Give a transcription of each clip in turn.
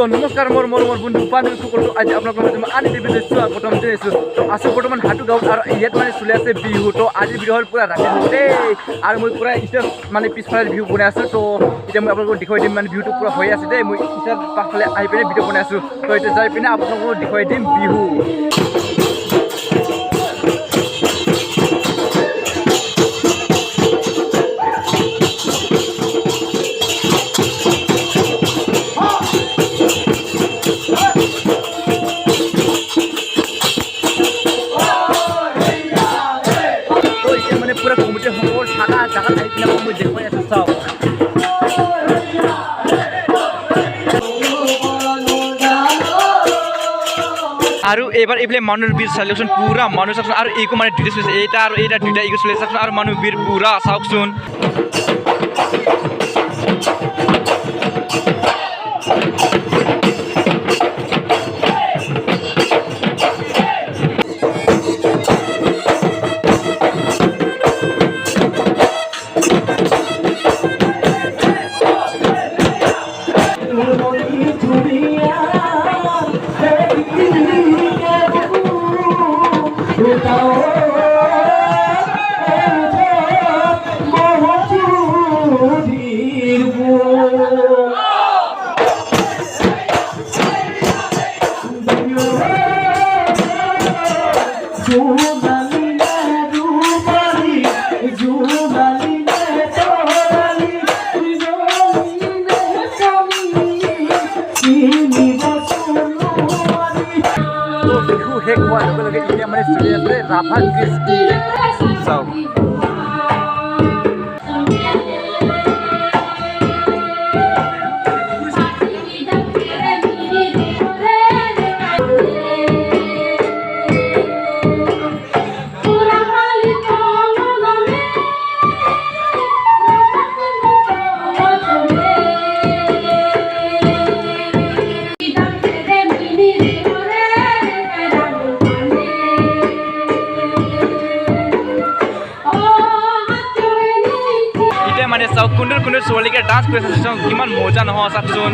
তো নমস্কাৰ মোৰ বন্ধু বান্ধৱী সকলো আজি আপোনালোকৰ মই আনি দিবলৈ স্বাগতম জনাইছোঁ তো আছোঁ বৰ্তমান হাটুগাঁৱত আৰু ইয়াত মানে চলি আছে বিহু তো আজি বিহু হ'ল পুৰা ৰাতি দেই আৰু মই পুৰা এতিয়া মানে পিছফালে বিহু বনাই আছোঁ তো এতিয়া মই আপোনালোকক দেখুৱাই দিম মানে বিহুটো পুৰা হৈ আছে দেই মই এতিয়া পাছফালে আহি পিনে ভিডিঅ' বনাই আছোঁ তো এতিয়া যাই পিনে আপোনালোকক দেখুৱাই দিম বিহু আৰু এবাৰ এইফালে মানুহৰ বীৰ চাওকচোন পুৰা মানুহ চাওকচোন আৰু এইকো মানে দুটা চলিছে এইটা আৰু এইটা দুটা এইকো চলি চাওকচোন আৰু মানুহ বীৰ পুৰা চাওকচোন Rapat Kristi so कुंडर सोली के डांस कर किमान मोजा नह चाकचोन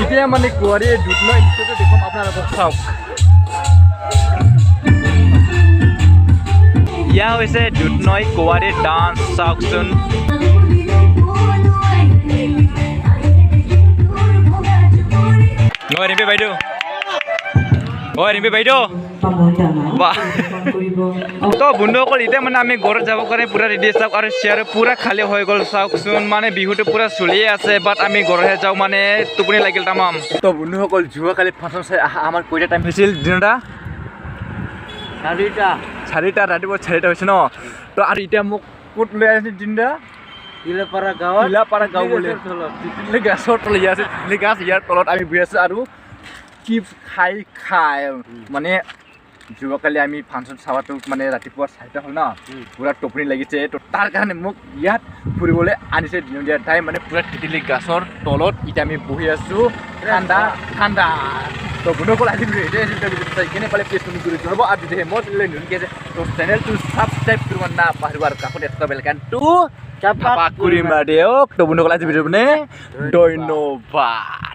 এতিয়া মানে কোৱাৰী দুধ লৈ নিশ্চয় দেখুৱাম আপোনালোকক চাওক ইয়া হৈছে দুধ নৈ কোৱাৰী ডান্স চাওকচোন ঐ ৰিম্পী বাইদেউ তো বন্ধুসকল এতিয়া মানে আমি ঘৰত যাব কাৰণে পুৰা ৰেডি চাওক আৰু চেয়াৰ পুৰা খালী হৈ গ'ল চাওকচোন মানে বিহুটো পুৰা চলিয়ে আছে বাট আমি ঘৰহে যাওঁ মানে টোপনি লাগিল তামাম তো বন্ধুসকল যোৱাকালি ফাংচন চাই আমাৰ কেইটা টাইম হৈছিল দিনটা 4টা ৰাতিপুৱা 4টা হৈছে ন তো আৰু এতিয়া মোক ক'ত লৈ আহিছে দিনটা ইলাপাৰা গাঁও বোলে গাছৰ তলত আছে গাছ ইয়াৰ তলত আমি বহি আছোঁ আৰু কি খাই মানে যোৱাকালি আমি ফাংচন চাৱাটো মানে ৰাতিপুৱা 4টা হ'ল না পুৰা টোপনি লাগিছে তো তাৰ কাৰণে মোক ইয়াত ফুৰিবলৈ আনিছে দিনদিয়া টাইম মানে পুৰা তিতিলি গাছৰ তলত এতিয়া আমি বহি আছো ঠাণ্ডা ঠাণ্ডা তো বন্ধুসকল আজি কেনে পালে প্লিজ তুমি কৰি জনাব আৰু যদি মই নুনকে আছে তো চেনেলটো ছাবস্ক্ৰাইব কৰিব না পাহৰিব আৰু কাষত এটা বেল আইকনটো চাপা কৰি মাৰিও তো বন্ধুসকল আজি ভিডিঅ' মানে ধন্যবাদ।